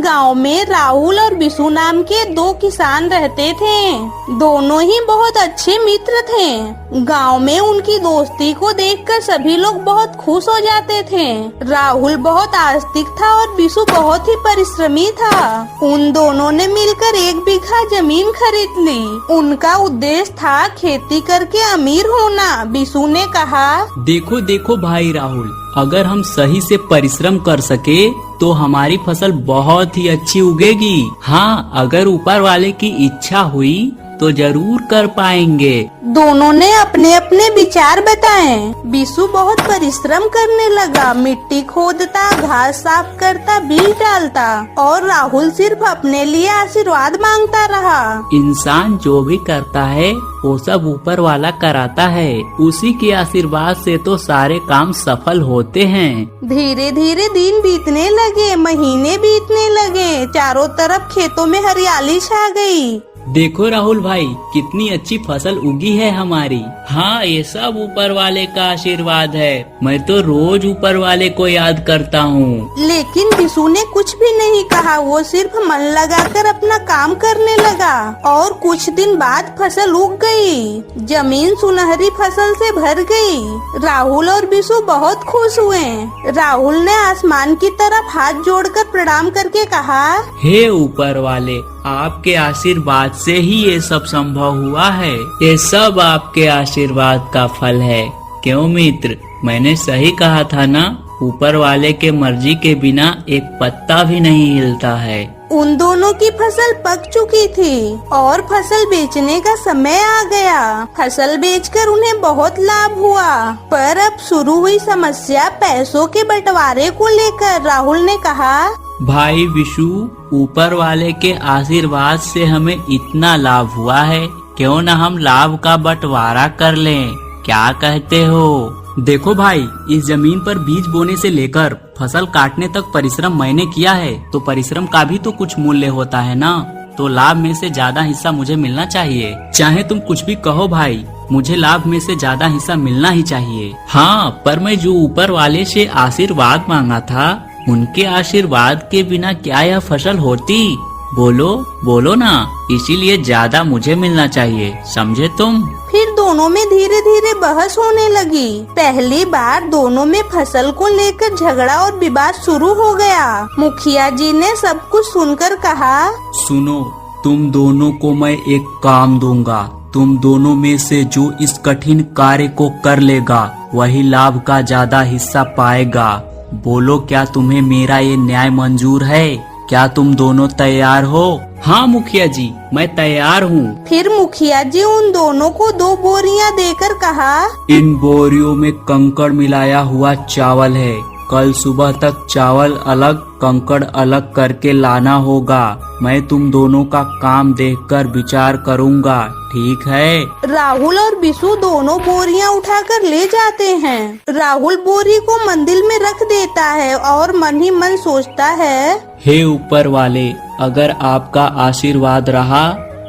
गांव में राहुल और बिशु नाम के दो किसान रहते थे। दोनों ही बहुत अच्छे मित्र थे। गांव में उनकी दोस्ती को देखकर सभी लोग बहुत खुश हो जाते थे। राहुल बहुत आस्तिक था और बिशु बहुत ही परिश्रमी था। उन दोनों ने मिलकर 1 बीघा जमीन खरीद ली। उनका उद्देश्य था खेती करके अमीर होना। बिशु ने कहा, देखो देखो भाई राहुल, अगर हम सही से परिश्रम कर सके तो हमारी फसल बहुत ही अच्छी उगेगी। हाँ, अगर ऊपर वाले की इच्छा हुई तो जरूर कर पाएंगे। दोनों ने अपने अपने विचार बताए। बिशु बहुत परिश्रम करने लगा, मिट्टी खोदता, घास साफ करता, बीज डालता और राहुल सिर्फ अपने लिए आशीर्वाद मांगता रहा। इंसान जो भी करता है वो सब ऊपर वाला कराता है। उसी के आशीर्वाद से तो सारे काम सफल होते हैं। धीरे धीरे दिन बीतने लगे, महीने बीतने लगे। चारों तरफ खेतों में हरियाली छा गई। देखो राहुल भाई, कितनी अच्छी फसल उगी है हमारी। हाँ, ये सब ऊपर वाले का आशीर्वाद है। मैं तो रोज ऊपर वाले को याद करता हूँ। लेकिन बिशु ने कुछ भी नहीं कहा। वो सिर्फ मन लगाकर अपना काम करने लगा और कुछ दिन बाद फसल उग गई। जमीन सुनहरी फसल से भर गई। राहुल और बिशु बहुत खुश हुए। राहुल ने आसमान की तरफ हाथ जोड़कर प्रणाम करके कहा, हे ऊपर वाले, आपके आशीर्वाद से ही ये सब संभव हुआ है। ये सब आपके आशीर्वाद का फल है। क्यों मित्र, मैंने सही कहा था ना? ऊपर वाले के मर्जी के बिना एक पत्ता भी नहीं हिलता है। उन दोनों की फसल पक चुकी थी और फसल बेचने का समय आ गया। फसल बेचकर उन्हें बहुत लाभ हुआ, पर अब शुरू हुई समस्या पैसों के बंटवारे को लेकर। राहुल ने कहा, भाई विशु, ऊपर वाले के आशीर्वाद से हमें इतना लाभ हुआ है, क्यों न हम लाभ का बंटवारा कर लें? क्या कहते हो? देखो भाई, इस जमीन पर बीज बोने से लेकर फसल काटने तक परिश्रम मैंने किया है, तो परिश्रम का भी तो कुछ मूल्य होता है ना। तो लाभ में से ज्यादा हिस्सा मुझे मिलना चाहिए। चाहे तुम कुछ भी कहो भाई, मुझे लाभ में से ज्यादा हिस्सा मिलना ही चाहिए। हाँ, पर मैं जो ऊपर वाले से आशीर्वाद मांगा था, उनके आशीर्वाद के बिना क्या यह फसल होती? बोलो बोलो ना, इसीलिए ज्यादा मुझे मिलना चाहिए, समझे तुम? फिर दोनों में धीरे धीरे बहस होने लगी। पहली बार दोनों में फसल को लेकर झगड़ा और विवाद शुरू हो गया। मुखिया जी ने सब कुछ सुनकर कहा, सुनो, तुम दोनों को मैं एक काम दूंगा। तुम दोनों में से जो इस कठिन कार्य को कर लेगा, वही लाभ का ज्यादा हिस्सा पाएगा। बोलो, क्या तुम्हें मेरा ये न्याय मंजूर है? क्या तुम दोनों तैयार हो? हाँ मुखिया जी, मैं तैयार हूँ। फिर मुखिया जी उन दोनों को 2 बोरियां देकर कहा, इन बोरियों में कंकड़ मिलाया हुआ चावल है। कल सुबह तक चावल अलग, कंकड़ अलग करके लाना होगा। मैं तुम दोनों का काम देखकर विचार करूँगा, ठीक है? राहुल और बिशु दोनों बोरियां उठाकर ले जाते हैं। राहुल बोरी को मंदिर में रख देता है और मन ही मन सोचता है, हे ऊपर वाले, अगर आपका आशीर्वाद रहा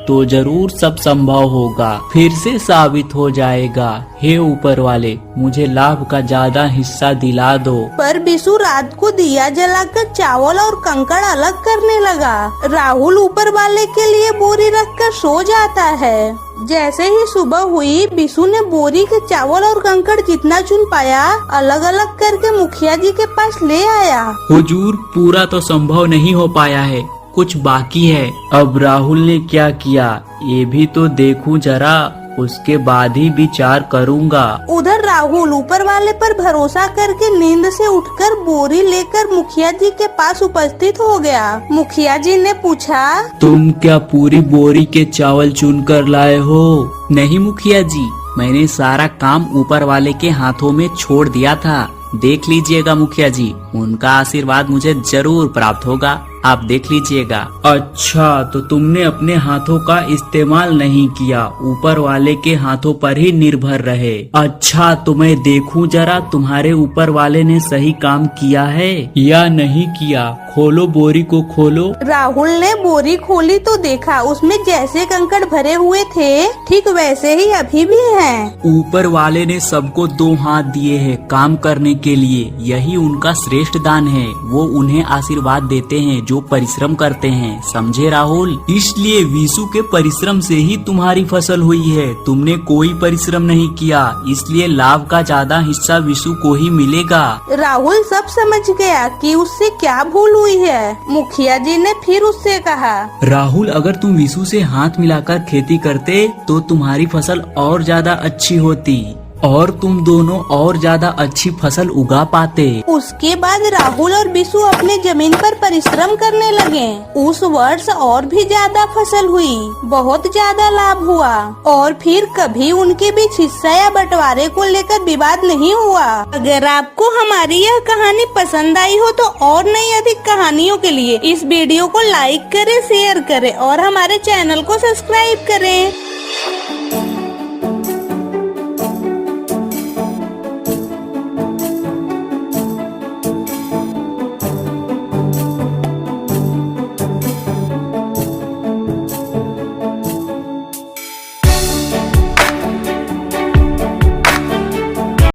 तो जरूर सब संभव होगा, फिर से साबित हो जाएगा। हे ऊपर वाले, मुझे लाभ का ज्यादा हिस्सा दिला दो। पर बिशु रात को दिया जलाकर चावल और कंकड़ अलग करने लगा। राहुल ऊपर वाले के लिए बोरी रखकर सो जाता है। जैसे ही सुबह हुई, बिशु ने बोरी के चावल और कंकड़ जितना चुन पाया अलग अलग करके मुखिया जी के पास ले आया। हुजूर, पूरा तो संभव नहीं हो पाया है, कुछ बाकी है। अब राहुल ने क्या किया, ये भी तो देखूं जरा, उसके बाद ही विचार करूंगा। उधर राहुल ऊपर वाले पर भरोसा करके नींद से उठकर बोरी लेकर मुखिया जी के पास उपस्थित हो गया। मुखिया जी ने पूछा, तुम क्या पूरी बोरी के चावल चुन कर लाए हो? नहीं मुखिया जी, मैंने सारा काम ऊपर वाले के हाथों में छोड़ दिया था। देख लीजिएगा मुखिया जी, उनका आशीर्वाद मुझे जरूर प्राप्त होगा, आप देख लीजिएगा। अच्छा, तो तुमने अपने हाथों का इस्तेमाल नहीं किया, ऊपर वाले के हाथों पर ही निर्भर रहे। अच्छा, तो मैं देखूं जरा तुम्हारे ऊपर वाले ने सही काम किया है या नहीं किया। खोलो बोरी को, खोलो। राहुल ने बोरी खोली तो देखा उसमें जैसे कंकड़ भरे हुए थे, ठीक वैसे ही अभी भी हैं। ऊपर वाले ने सबको 2 हाथ दिए हैं काम करने के लिए, यही उनका श्रेष्ठ दान है। वो उन्हें आशीर्वाद देते हैं जो परिश्रम करते हैं, समझे राहुल? इसलिए विशु के परिश्रम से ही तुम्हारी फसल हुई है, तुमने कोई परिश्रम नहीं किया, इसलिए लाभ का ज्यादा हिस्सा विशु को ही मिलेगा। राहुल सब समझ गया कि उससे क्या भूल हुई है। मुखिया जी ने फिर उससे कहा, राहुल, अगर तुम विशु से हाथ मिलाकर खेती करते तो तुम्हारी फसल और ज्यादा अच्छी होती और तुम दोनों और ज्यादा अच्छी फसल उगा पाते। उसके बाद राहुल और विशु अपने जमीन पर परिश्रम करने लगे। उस वर्ष और भी ज्यादा फसल हुई, बहुत ज्यादा लाभ हुआ और फिर कभी उनके बीच हिस्सा या बंटवारे को लेकर विवाद नहीं हुआ। अगर आपको हमारी यह कहानी पसंद आई हो तो और नई अधिक कहानियों के लिए इस वीडियो को लाइक करें, शेयर करें और हमारे चैनल को सब्सक्राइब करें।